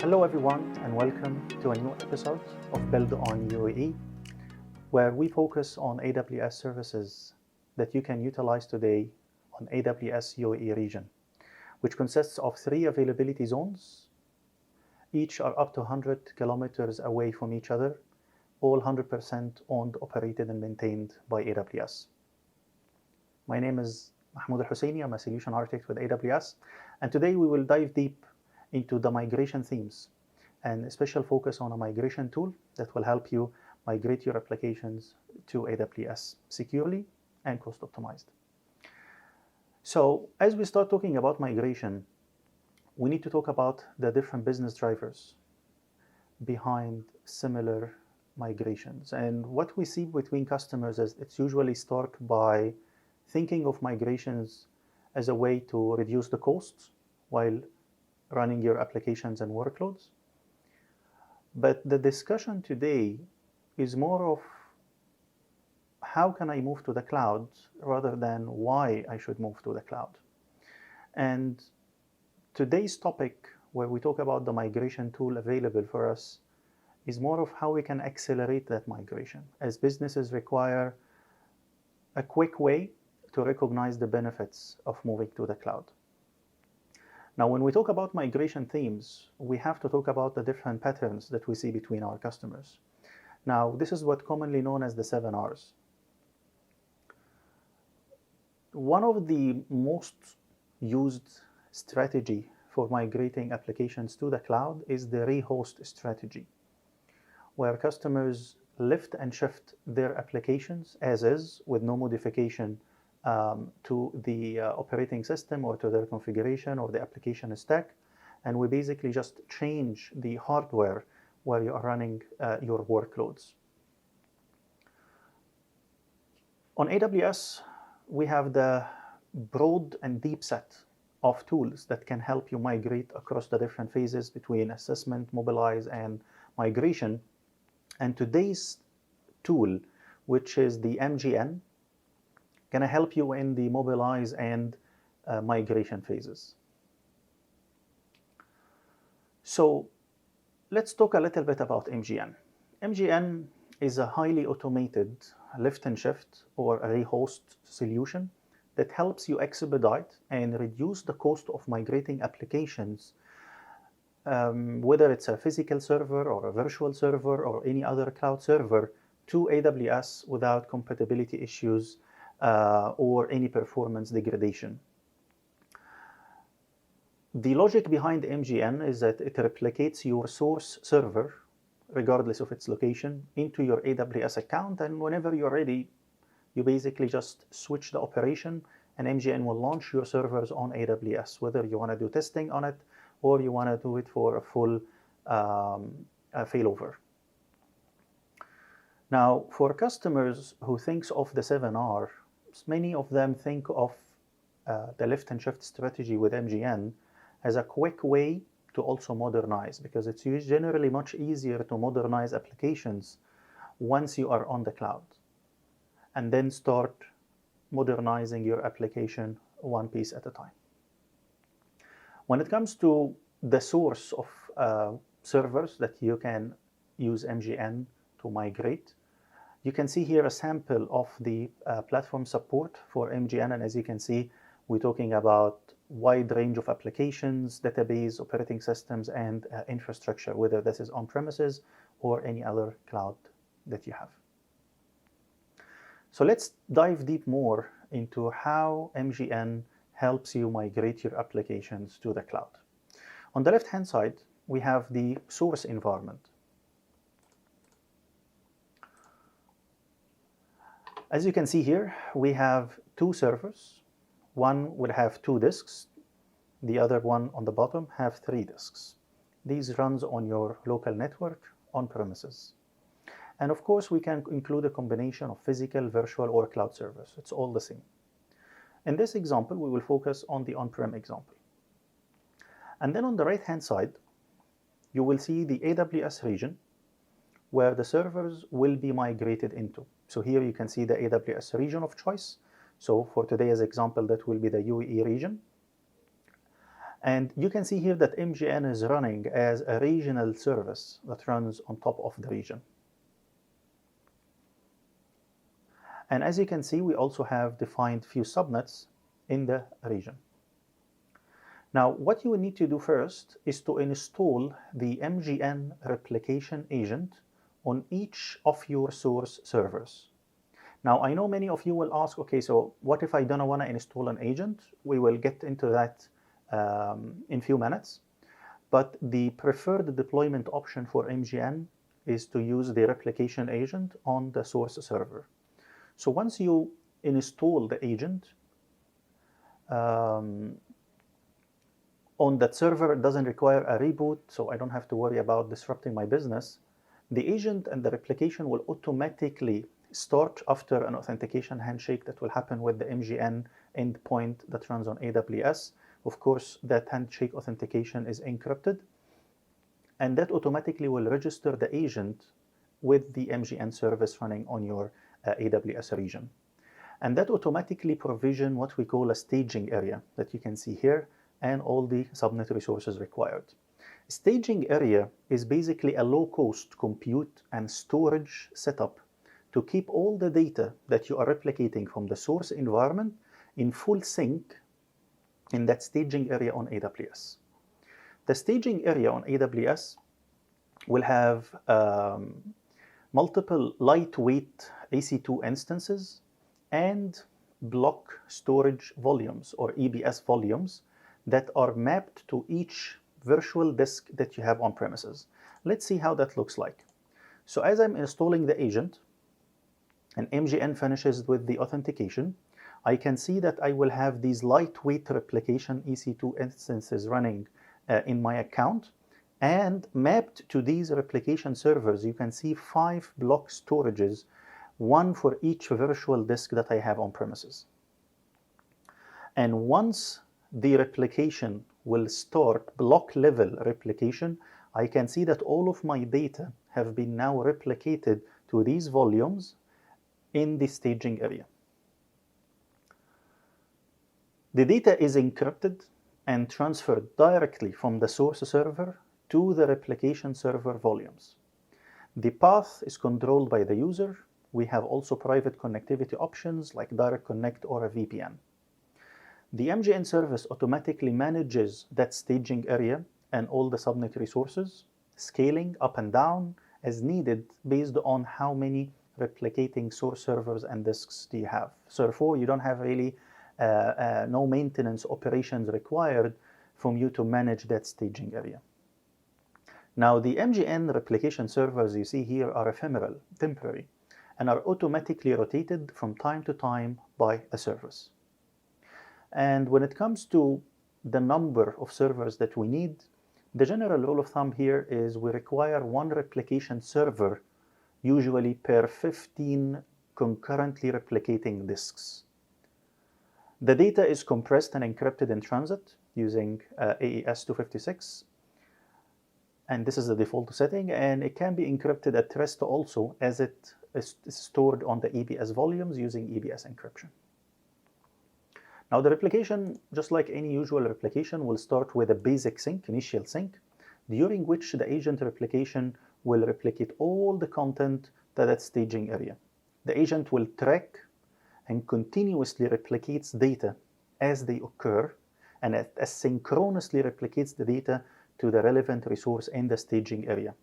Hello everyone and welcome to a new episode of BuildOn UAE, where we focus on AWS services that you can utilize today on AWS UAE region, which consists of 3 availability zones. Each are up to 100 kilometers away from each other, all 100% owned, operated and maintained by AWS. My name is Mahmoud Al-Husseini. I'm a solution architect with AWS, and today we will dive deep into the migration themes and a special focus on a migration tool that will help you migrate your applications to AWS securely and cost optimized. So as we start talking about migration, we need to talk about the different business drivers behind similar migrations. And what we see between customers is it's usually start by thinking of migrations as a way to reduce the costs while running your applications and workloads. But the discussion today is more of how can I move to the cloud rather than why I should move to the cloud. And today's topic, where we talk about the migration tool available for us, is more of how we can accelerate that migration, as businesses require a quick way to recognize the benefits of moving to the cloud. Now, when we talk about migration themes, we have to talk about the different patterns that we see between our customers. Now, this is what commonly known as the 7 R's. One of the most used strategy for migrating applications to the cloud is the rehost strategy, where customers lift and shift their applications as is with no modification to the operating system or to their configuration or the application stack, and we basically just change the hardware where you are running your workloads. On AWS, we have the broad and deep set of tools that can help you migrate across the different phases between assessment, mobilize, and migration. And today's tool, which is the MGN, going to help you in the mobilize and migration phases. So let's talk a little bit about MGN. MGN is a highly automated lift and shift or a rehost solution that helps you expedite and reduce the cost of migrating applications, whether it's a physical server or a virtual server or any other cloud server, to AWS without compatibility issues or any performance degradation. The logic behind MGN is that it replicates your source server, regardless of its location, into your AWS account, and whenever you're ready, you basically just switch the operation and MGN will launch your servers on AWS, whether you want to do testing on it or you want to do it for a full failover. Now, for customers who thinks of the 7R, many of them think of the lift and shift strategy with MGN as a quick way to also modernize, because it's generally much easier to modernize applications once you are on the cloud, and then start modernizing your application one piece at a time. When it comes to the source of servers that you can use MGN to migrate, you can see here a sample of the platform support for MGN, and as you can see, we're talking about wide range of applications, database, operating systems, and infrastructure, whether this is on-premises or any other cloud that you have. So let's dive deep more into how MGN helps you migrate your applications to the cloud. On the left-hand side, we have the source environment. As you can see here, we have 2 servers. One will have 2 disks. The other one on the bottom have 3 disks. These runs on your local network on premises. And of course, we can include a combination of physical, virtual, or cloud servers. It's all the same. In this example, we will focus on the on-prem example. And then on the right-hand side, you will see the AWS region where the servers will be migrated into. So here you can see the AWS region of choice. So for today's example, that will be the UAE region. And you can see here that MGN is running as a regional service that runs on top of the region. And as you can see, we also have defined few subnets in the region. Now, what you will need to do first is to install the MGN replication agent on each of your source servers. Now, I know many of you will ask, okay, so what if I don't want to install an agent? We will get into that in a few minutes. But the preferred deployment option for MGN is to use the replication agent on the source server. So once you install the agent, on that server, it doesn't require a reboot, so I don't have to worry about disrupting my business. The agent and the replication will automatically start after an authentication handshake that will happen with the MGN endpoint that runs on AWS. Of course, that handshake authentication is encrypted, and that automatically will register the agent with the MGN service running on your AWS region. And that automatically provision what we call a staging area that you can see here, and all the subnet resources required. Staging area is basically a low-cost compute and storage setup to keep all the data that you are replicating from the source environment in full sync in that staging area on AWS. The staging area on AWS will have multiple lightweight EC2 instances and block storage volumes, or EBS volumes, that are mapped to each virtual disk that you have on premises. Let's see how that looks like. So as I'm installing the agent and MGN finishes with the authentication, I can see that I will have these lightweight replication EC2 instances running in my account, and mapped to these replication servers, you can see 5 block storages, one for each virtual disk that I have on premises. And once the replication will start, block level replication, I can see that all of my data have been now replicated to these volumes in the staging area. The data is encrypted and transferred directly from the source server to the replication server volumes. The path is controlled by the user. We have also private connectivity options like direct connect or a VPN. The MGN service automatically manages that staging area and all the subnet resources, scaling up and down as needed based on how many replicating source servers and disks do you have. So therefore, you don't have really no maintenance operations required from you to manage that staging area. Now, the MGN replication servers you see here are ephemeral, temporary, and are automatically rotated from time to time by a service. And when it comes to the number of servers that we need, the general rule of thumb here is we require one replication server, usually per 15 concurrently replicating disks. The data is compressed and encrypted in transit using AES 256, and this is the default setting, and it can be encrypted at rest also, as it is stored on the EBS volumes using EBS encryption. Now, the replication, just like any usual replication, will start with a basic sync, initial sync, during which the agent replication will replicate all the content to that staging area. The agent will track and continuously replicates data as they occur, and asynchronously replicates the data to the relevant resource in the staging area.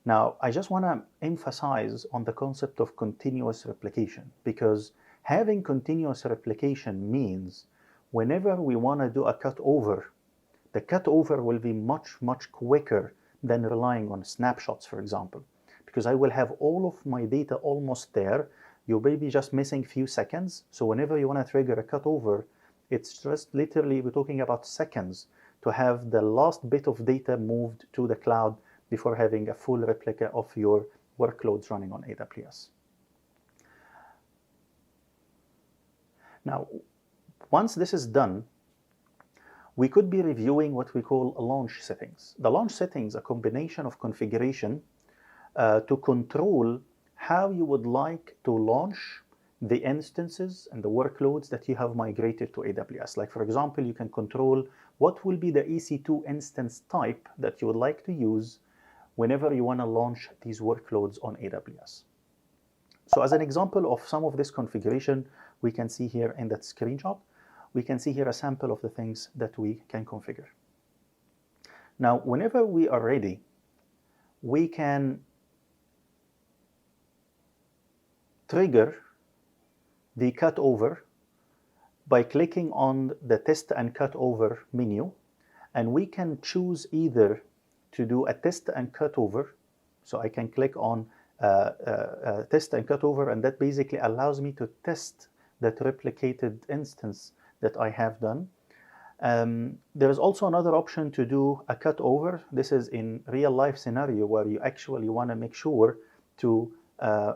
Now, I just want to emphasize on the concept of continuous replication, because having continuous replication means whenever we want to do a cutover, the cutover will be much, much quicker than relying on snapshots, for example, because I will have all of my data almost there. You may be just missing a few seconds. So whenever you want to trigger a cutover, it's just literally, we're talking about seconds to have the last bit of data moved to the cloud before having a full replica of your workloads running on AWS. Now, once this is done, we could be reviewing what we call launch settings. The launch settings are a combination of configuration to control how you would like to launch the instances and the workloads that you have migrated to AWS. Like, for example, you can control what will be the EC2 instance type that you would like to use whenever you want to launch these workloads on AWS. So as an example of some of this configuration, we can see here in that screenshot, we can see here a sample of the things that we can configure. Now, whenever we are ready, we can trigger the cutover by clicking on the test and cutover menu, and we can choose either to do a test and cutover. So I can click on test and cutover, and that basically allows me to test that replicated instance that I have done. There is also another option to do a cutover. This is in real life scenario where you actually want to make sure to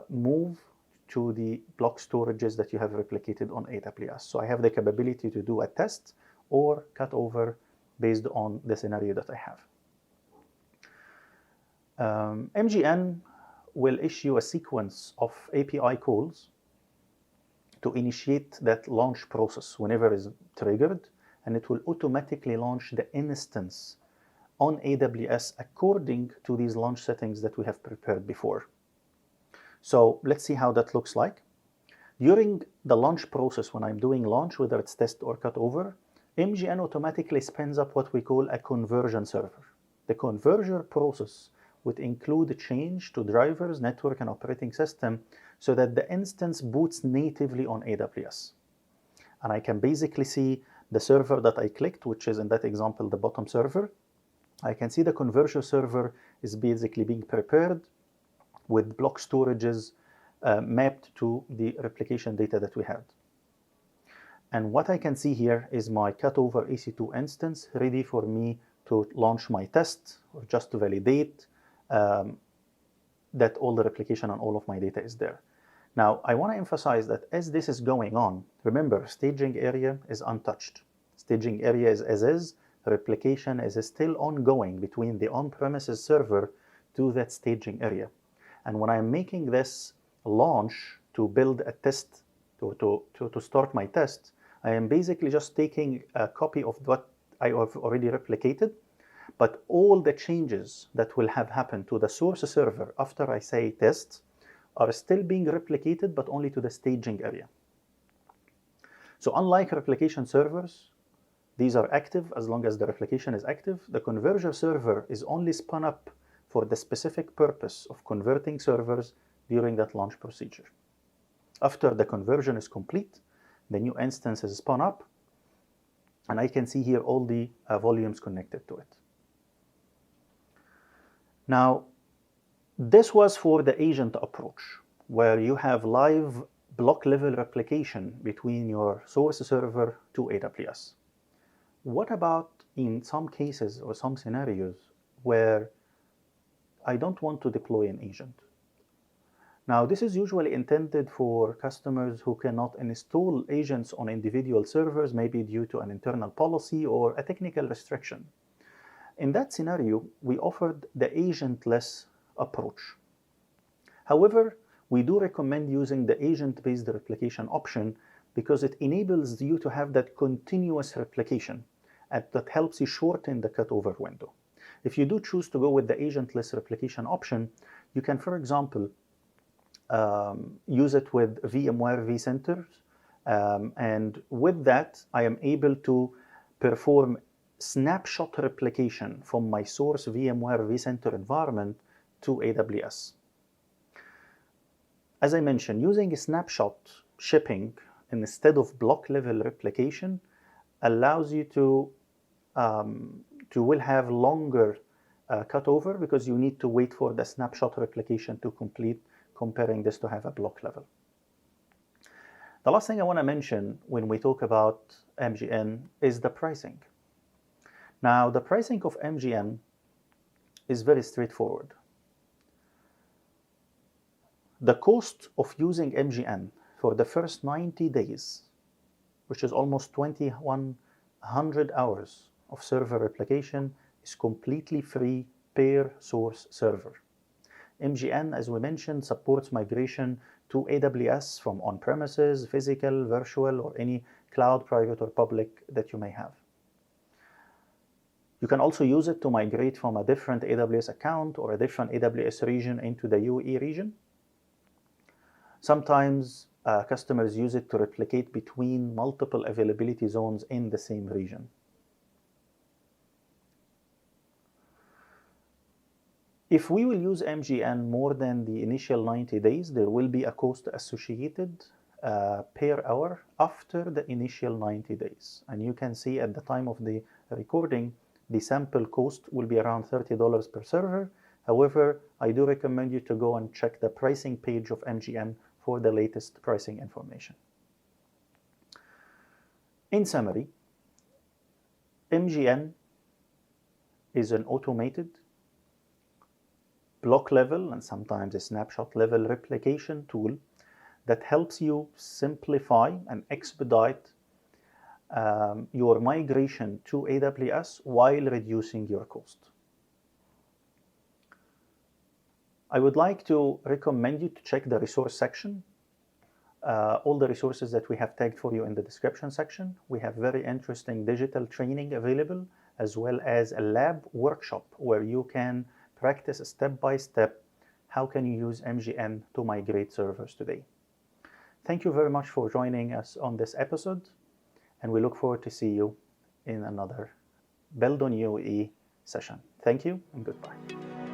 move to the block storages that you have replicated on AWS. So I have the capability to do a test or cutover based on the scenario that I have. MGN will issue a sequence of API calls to initiate that launch process whenever it's triggered, and it will automatically launch the instance on AWS according to these launch settings that we have prepared before. So let's see how that looks like. During the launch process, when I'm doing launch, whether it's test or cutover, MGN automatically spins up what we call a conversion server. The conversion process would include a change to drivers, network, and operating system so that the instance boots natively on AWS. And I can basically see the server that I clicked, which is in that example, the bottom server. I can see the conversion server is basically being prepared with block storages mapped to the replication data that we had. And what I can see here is my cutover EC2 instance ready for me to launch my test or just to validate that all the replication and all of my data is there. Now, I want to emphasize that as this is going on, remember, staging area is untouched. Staging area is as is, replication is still ongoing between the on-premises server to that staging area. And when I'm making this launch to build a test, to start my test, I am basically just taking a copy of what I have already replicated, but all the changes that will have happened to the source server after I say test are still being replicated, but only to the staging area. So unlike replication servers, these are active as long as the replication is active. The conversion server is only spun up for the specific purpose of converting servers during that launch procedure. After the conversion is complete, the new instance is spun up, and I can see here all the volumes connected to it. Now, this was for the agent approach, where you have live block level replication between your source server to AWS. What about in some cases or some scenarios where I don't want to deploy an agent? Now, this is usually intended for customers who cannot install agents on individual servers, maybe due to an internal policy or a technical restriction. In that scenario, we offered the agentless approach. However, we do recommend using the agent-based replication option because it enables you to have that continuous replication that helps you shorten the cutover window. If you do choose to go with the agentless replication option, you can, for example, use it with VMware vCenters, and with that, I am able to perform snapshot replication from my source VMware vCenter environment to AWS. As I mentioned, using a snapshot shipping instead of block level replication allows you to will have longer cutover because you need to wait for the snapshot replication to complete, comparing this to have a block level. The last thing I want to mention when we talk about MGN is the pricing. Now, the pricing of MGN is very straightforward. The cost of using MGN for the first 90 days, which is almost 2,100 hours of server replication, is completely free per source server. MGN, as we mentioned, supports migration to AWS from on-premises, physical, virtual, or any cloud, private or public that you may have. You can also use it to migrate from a different AWS account or a different AWS region into the UAE region. Sometimes customers use it to replicate between multiple availability zones in the same region. If we will use MGN more than the initial 90 days, there will be a cost associated per hour after the initial 90 days. And you can see at the time of the recording, the sample cost will be around $30 per server. However, I do recommend you to go and check the pricing page of MGN for the latest pricing information. In summary, MGN is an automated block level and sometimes a snapshot level replication tool that helps you simplify and expedite your migration to AWS while reducing your cost. I would like to recommend you to check the resource section. All the resources that we have tagged for you in the description section. We have very interesting digital training available, as well as a lab workshop where you can practice step by step how can you use MGN to migrate servers today. Thank you very much for joining us on this episode, and we look forward to see you in another BuildOn UAE session. Thank you and goodbye.